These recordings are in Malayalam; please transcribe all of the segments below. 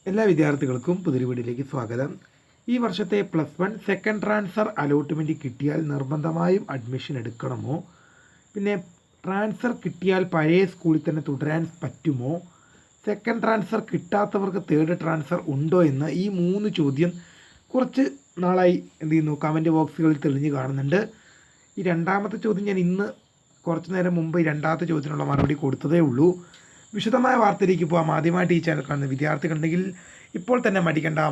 എല്ലാ വിദ്യാർത്ഥികൾക്കും പുതിയ വീഡിയോയിലേക്ക് സ്വാഗതം. ഈ വർഷത്തെ +1 സെക്കൻഡ് ട്രാൻസ്ഫർ അലോട്ട്മെൻറ്റ് കിട്ടിയാൽ നിർബന്ധമായും അഡ്മിഷൻ എടുക്കണമോ? പിന്നെ ട്രാൻസ്ഫർ കിട്ടിയാൽ പഴയ സ്കൂളിൽ തന്നെ തുടരാൻ പറ്റുമോ? സെക്കൻഡ് ട്രാൻസ്ഫർ കിട്ടാത്തവർക്ക് തേർഡ് ട്രാൻസ്ഫർ ഉണ്ടോ എന്ന് ഈ 3 ചോദ്യം കുറച്ച് നാളായി കമൻറ്റ് ബോക്സുകളിൽ തെളിഞ്ഞ് കാണുന്നുണ്ട്. ഈ രണ്ടാമത്തെ ചോദ്യം ഞാൻ ഇന്ന് കുറച്ച് നേരം മുമ്പ് ഈ രണ്ടാമത്തെ ചോദ്യത്തിനുള്ള മറുപടി കൊടുത്തതേ ഉള്ളൂ. വിശദമായ വാർത്തയിലേക്ക് പോകാം. ആദ്യമായിട്ട് ഈ ചാനൽ കാണുന്ന വിദ്യാർത്ഥികളുണ്ടെങ്കിൽ ഇപ്പോൾ തന്നെ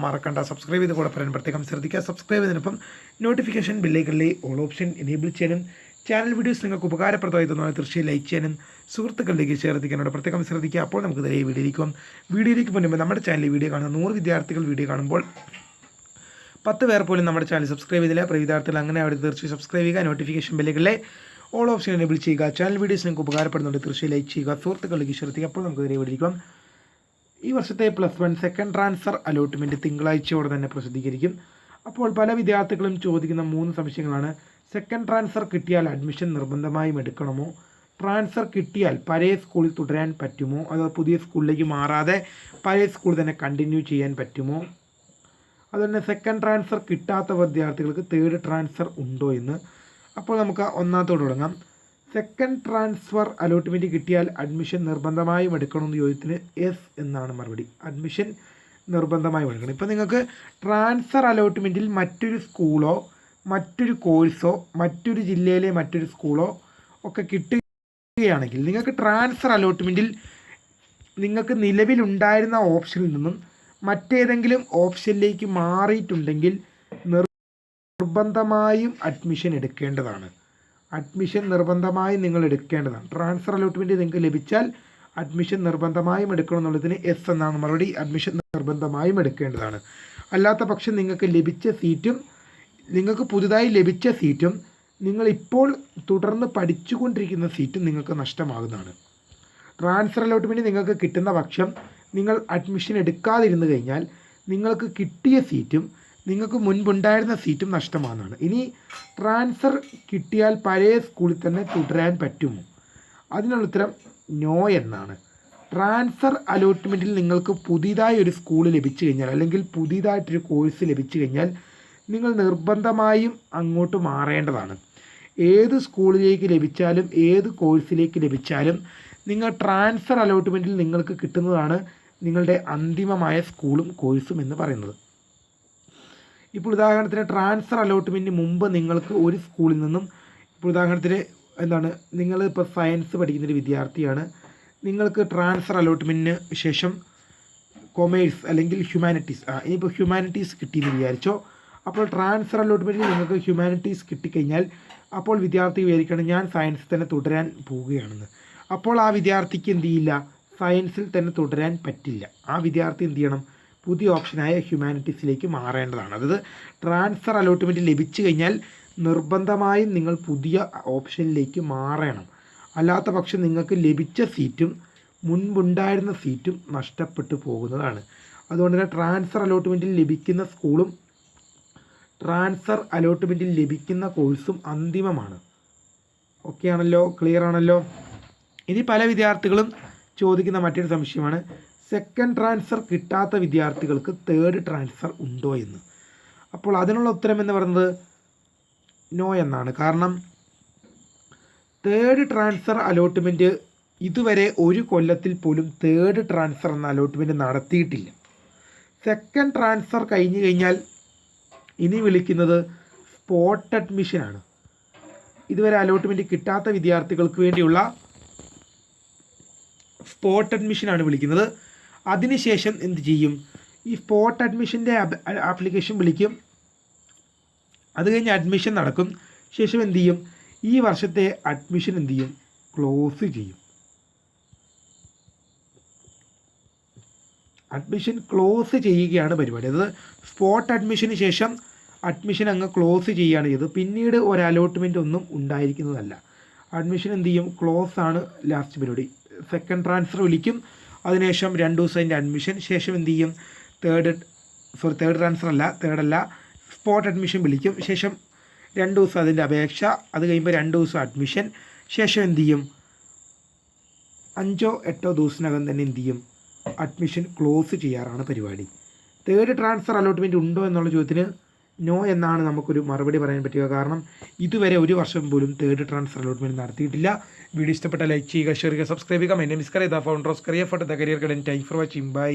മറക്കണ്ട സബ്സ്ക്രൈബ് ചെയ്ത് കൂടെ പറയാൻ പ്രത്യേകം ശ്രദ്ധിക്കുക. സബ്സ്ക്രൈബ് ചെയ്തതിനൊപ്പം നോട്ടിഫിക്കേഷൻ ബെല്ലൈക്കണിലെ ഓൾ ഓപ്ഷൻ എനേബിൾ ചെയ്യാനും ചാനൽ വീഡിയോസ് നിങ്ങൾക്ക് ഉപകാരപ്രദമായി തോന്നുന്നത് തീർച്ചയായും ലൈക്ക് ചെയ്യാനും സുഹൃത്തുക്കളിലേക്ക് ഷെയർ എത്തിക്കാനോട് പ്രത്യേകം ശ്രദ്ധിക്കുക. അപ്പോൾ നമുക്ക് ഈ വീഡിയോയിലേക്ക് പോകുമ്പോൾ നമ്മുടെ ചാനലിൽ വീഡിയോ കാണുന്ന 100 വിദ്യാർത്ഥികൾ വീഡിയോ കാണുമ്പോൾ 10 പേർ പോലും നമ്മുടെ ചാനൽ സബ്സ്ക്രൈബ് ചെയ്തില്ല. അപ്പോൾ വിദ്യാർത്ഥികൾ അങ്ങനെ അവിടെ തീർച്ചയായും സബ്സ്ക്രൈബ് ചെയ്യുക. നോട്ടിഫിക്കേഷൻ ബെല്ലൈക്കണിലെ ഓൾ ഓപ്ഷൻ എനേബിൾ ചെയ്യുക. ചാനൽ വീഡിയോസ് നിങ്ങൾക്ക് ഉപകാരപ്പെടുന്നുണ്ട് തീർച്ചയായും ലൈക്ക് ചെയ്യുക. സുഹൃത്തുക്കളിലേക്ക് ശ്രദ്ധിക്കുക. അപ്പോൾ നമുക്ക് വീഡിയോയിലേക്ക് ഈ വർഷത്തെ +1 സെക്കൻഡ് ട്രാൻസ്ഫർ അലോട്ട്മെൻറ്റ് തിങ്കളാഴ്ചയോടെ തന്നെ പ്രസിദ്ധീകരിക്കും. അപ്പോൾ പല വിദ്യാർത്ഥികളും ചോദിക്കുന്ന 3 സംശയങ്ങളാണ്: സെക്കൻഡ് ട്രാൻസ്ഫർ കിട്ടിയാൽ അഡ്മിഷൻ നിർബന്ധമായും എടുക്കണമോ? ട്രാൻസ്ഫർ കിട്ടിയാൽ പഴയ സ്കൂളിൽ തുടരാൻ പറ്റുമോ? അതോ പുതിയ സ്കൂളിലേക്ക് മാറാതെ പഴയ സ്കൂൾ തന്നെ കണ്ടിന്യൂ ചെയ്യാൻ പറ്റുമോ? അതുപോലെ സെക്കൻഡ് ട്രാൻസ്ഫർ കിട്ടാത്ത വിദ്യാർത്ഥികൾക്ക് തേർഡ് ട്രാൻസ്ഫർ ഉണ്ടോ എന്ന്. അപ്പോൾ നമുക്ക് ഒന്നാമത്തോട് തുടങ്ങാം. സെക്കൻഡ് ട്രാൻസ്ഫർ അലോട്ട്മെൻറ്റ് കിട്ടിയാൽ അഡ്മിഷൻ നിർബന്ധമായും എടുക്കണമെന്ന് ചോദ്യത്തിന് യെസ് എന്നാണ് മറുപടി. അഡ്മിഷൻ നിർബന്ധമായും എടുക്കണം. ഇപ്പോൾ നിങ്ങൾക്ക് ട്രാൻസ്ഫർ അലോട്ട്മെൻറ്റിൽ മറ്റൊരു സ്കൂളോ മറ്റൊരു കോഴ്സോ മറ്റൊരു ജില്ലയിലെ മറ്റൊരു സ്കൂളോ ഒക്കെ കിട്ടുകയാണെങ്കിൽ നിങ്ങൾക്ക് ട്രാൻസ്ഫർ അലോട്ട്മെൻറ്റിൽ നിങ്ങൾക്ക് നിലവിലുണ്ടായിരുന്ന ഓപ്ഷനിൽ നിന്നും മറ്റേതെങ്കിലും ഓപ്ഷനിലേക്ക് മാറിയിട്ടുണ്ടെങ്കിൽ നിർബന്ധമായും അഡ്മിഷൻ എടുക്കേണ്ടതാണ്. അഡ്മിഷൻ നിർബന്ധമായും നിങ്ങൾ എടുക്കേണ്ടതാണ്. ട്രാൻസ്ഫർ അലോട്ട്മെൻറ്റ് നിങ്ങൾക്ക് ലഭിച്ചാൽ അഡ്മിഷൻ നിർബന്ധമായും എടുക്കണം എന്നുള്ളതിന് എസ് എന്നാണ് മറുപടി. അഡ്മിഷൻ നിർബന്ധമായും എടുക്കേണ്ടതാണ്. അല്ലാത്ത പക്ഷം നിങ്ങൾക്ക് പുതുതായി ലഭിച്ച സീറ്റും നിങ്ങളിപ്പോൾ തുടർന്ന് പഠിച്ചുകൊണ്ടിരിക്കുന്ന സീറ്റും നിങ്ങൾക്ക് നഷ്ടമാകുന്നതാണ്. ട്രാൻസ്ഫർ അലോട്ട്മെൻറ്റ് നിങ്ങൾക്ക് കിട്ടുന്ന പക്ഷം നിങ്ങൾ അഡ്മിഷൻ എടുക്കാതിരുന്നു കഴിഞ്ഞാൽ നിങ്ങൾക്ക് കിട്ടിയ സീറ്റും നിങ്ങൾക്ക് മുൻപുണ്ടായിരുന്ന സീറ്റും നഷ്ടമാകുന്നതാണ്. ഇനി ട്രാൻസ്ഫർ കിട്ടിയാൽ പഴയ സ്കൂളിൽ തന്നെ തുടരാൻ പറ്റുമോ? അതിനുള്ള ഉത്തരം നോ എന്നാണ്. ട്രാൻസ്ഫർ അലോട്ട്മെൻറ്റിൽ നിങ്ങൾക്ക് പുതിയതായി ഒരു സ്കൂൾ ലഭിച്ചു കഴിഞ്ഞാൽ അല്ലെങ്കിൽ പുതിയതായിട്ടൊരു കോഴ്സ് ലഭിച്ചു കഴിഞ്ഞാൽ നിങ്ങൾ നിർബന്ധമായും അങ്ങോട്ട് മാറേണ്ടതാണ്. ഏത് സ്കൂളിലേക്ക് ലഭിച്ചാലും ഏത് കോഴ്സിലേക്ക് ലഭിച്ചാലും നിങ്ങൾ ട്രാൻസ്ഫർ അലോട്ട്മെൻറ്റിൽ നിങ്ങൾക്ക് കിട്ടുന്നതാണ് നിങ്ങളുടെ അന്തിമമായ സ്കൂളും കോഴ്സും എന്ന് പറയുന്നത്. ഇപ്പോൾ ഉദാഹരണത്തിന് ട്രാൻസ്ഫർ അലോട്ട്മെൻറ്റിന് മുമ്പ് നിങ്ങൾക്ക് ഒരു സ്കൂളിൽ നിന്നും, ഇപ്പോൾ ഉദാഹരണത്തിന് നിങ്ങളിപ്പോൾ സയൻസ് പഠിക്കുന്നൊരു വിദ്യാർത്ഥിയാണ്. നിങ്ങൾക്ക് ട്രാൻസ്ഫർ അലോട്ട്മെൻറ്റിന് ശേഷം കൊമേഴ്സ് അല്ലെങ്കിൽ ഹ്യൂമാനിറ്റീസ്, ഇനിയിപ്പോൾ ഹ്യൂമാനിറ്റീസ് കിട്ടിയെന്ന് വിചാരിച്ചോ. അപ്പോൾ ട്രാൻസ്ഫർ അലോട്ട്മെൻറ്റിൽ നിങ്ങൾക്ക് ഹ്യൂമാനിറ്റീസ് കിട്ടിക്കഴിഞ്ഞാൽ അപ്പോൾ വിദ്യാർത്ഥി വിചാരിക്കണം ഞാൻ സയൻസിൽ തന്നെ തുടരാൻ പോവുകയാണെന്ന്. അപ്പോൾ ആ വിദ്യാർത്ഥിക്ക് എന്ത് ചെയ്യില്ല, സയൻസിൽ തന്നെ തുടരാൻ പറ്റില്ല. ആ വിദ്യാർത്ഥി എന്ത് ചെയ്യണം, പുതിയ ഓപ്ഷനായ ഹ്യൂമാനിറ്റീസിലേക്ക് മാറേണ്ടതാണ്. അതായത് ട്രാൻസ്ഫർ അലോട്ട്മെൻറ്റ് ലഭിച്ചു കഴിഞ്ഞാൽ നിർബന്ധമായും നിങ്ങൾ പുതിയ ഓപ്ഷനിലേക്ക് മാറണം. അല്ലാത്ത പക്ഷം നിങ്ങൾക്ക് ലഭിച്ച സീറ്റും മുൻപുണ്ടായിരുന്ന സീറ്റും നഷ്ടപ്പെട്ടു പോകുന്നതാണ്. അതുകൊണ്ട് തന്നെ ട്രാൻസ്ഫർ അലോട്ട്മെൻറ്റിൽ ലഭിക്കുന്ന സ്കൂളും ട്രാൻസ്ഫർ അലോട്ട്മെൻറ്റിൽ ലഭിക്കുന്ന കോഴ്സും അന്തിമമാണ്. ഓക്കെ ആണല്ലോ, ക്ലിയർ ആണല്ലോ. ഇനി പല വിദ്യാർത്ഥികളും ചോദിക്കുന്ന മറ്റൊരു സംശയമാണ് സെക്കൻഡ് ട്രാൻസ്ഫർ കിട്ടാത്ത വിദ്യാർത്ഥികൾക്ക് തേർഡ് ട്രാൻസ്ഫർ ഉണ്ടോ എന്ന്. അപ്പോൾ അതിനുള്ള ഉത്തരം എന്ന് പറയുന്നത് നോ എന്നാണ്. കാരണം തേർഡ് ട്രാൻസ്ഫർ അലോട്ട്മെൻറ്റ് ഇതുവരെ ഒരു കൊല്ലത്തിൽ പോലും തേർഡ് ട്രാൻസ്ഫർ എന്ന അലോട്ട്മെൻറ്റ് നടത്തിയിട്ടില്ല. സെക്കൻഡ് ട്രാൻസ്ഫർ കഴിഞ്ഞു കഴിഞ്ഞാൽ ഇനി വിളിക്കുന്നത് സ്പോട്ട് അഡ്മിഷനാണ്. ഇതുവരെ അലോട്ട്മെൻറ്റ് കിട്ടാത്ത വിദ്യാർത്ഥികൾക്ക് വേണ്ടിയുള്ള സ്പോട്ട് അഡ്മിഷനാണ് വിളിക്കുന്നത്. അതിനുശേഷം എന്ത് ചെയ്യും, ഈ സ്പോട്ട് അഡ്മിഷൻ്റെ ആപ്ലിക്കേഷൻ വിളിക്കും. അത് കഴിഞ്ഞ് അഡ്മിഷൻ നടക്കും. ശേഷം എന്ത് ചെയ്യും, ഈ വർഷത്തെ അഡ്മിഷൻ എന്ത് ചെയ്യും, ക്ലോസ് ചെയ്യും. അഡ്മിഷൻ ക്ലോസ് ചെയ്യുകയാണ് പരിപാടി. അത് സ്പോട്ട് അഡ്മിഷന് ശേഷം അഡ്മിഷൻ അങ്ങ് ക്ലോസ് ചെയ്യുകയാണ് ചെയ്തത്. പിന്നീട് ഒരു അലോട്ട്മെൻറ്റ് ഒന്നും ഉണ്ടായിരിക്കുന്നതല്ല. അഡ്മിഷൻ എന്ത് ചെയ്യും, ക്ലോസ് ആണ് ലാസ്റ്റ് പരിപാടി. സെക്കൻഡ് ട്രാൻസ്ഫർ വിളിക്കും. അതിനുശേഷം 2 ദിവസം അതിൻ്റെ അഡ്മിഷൻ. ശേഷം എന്ത് ചെയ്യും, തേർഡല്ല സ്പോട്ട് അഡ്മിഷൻ വിളിക്കും. ശേഷം 2 ദിവസം അതിൻ്റെ അപേക്ഷ. അത് കഴിയുമ്പോൾ 2 ദിവസം അഡ്മിഷൻ. ശേഷം എന്ത് ചെയ്യും, 5-8 ദിവസത്തിനകം തന്നെ എന്ത് ചെയ്യും, അഡ്മിഷൻ ക്ലോസ് ചെയ്യാറാണ് പരിപാടി. തേർഡ് ട്രാൻസ്ഫർ അലോട്ട്മെൻറ്റ് ഉണ്ടോ എന്നുള്ള ചോദ്യത്തിന് നോ എന്നാണ് നമുക്കൊരു മറുപടി പറയാൻ പറ്റുക. കാരണം ഇതുവരെ ഒരു വർഷം പോലും തേർഡ് ട്രാൻസ്ഫർ അലോട്ട്മെൻറ്റ് നടത്തിയിട്ടില്ല. വീഡിയോ ഇഷ്ടപ്പെട്ട ലൈക്ക് ചെയ്യുക, ഷെയർ ചെയ്യുക, സബ്സ്ക്രൈബ് ചെയ്യുക. My name is Kariya, the founder of Kariya for the career guidance. Thank for watching. By.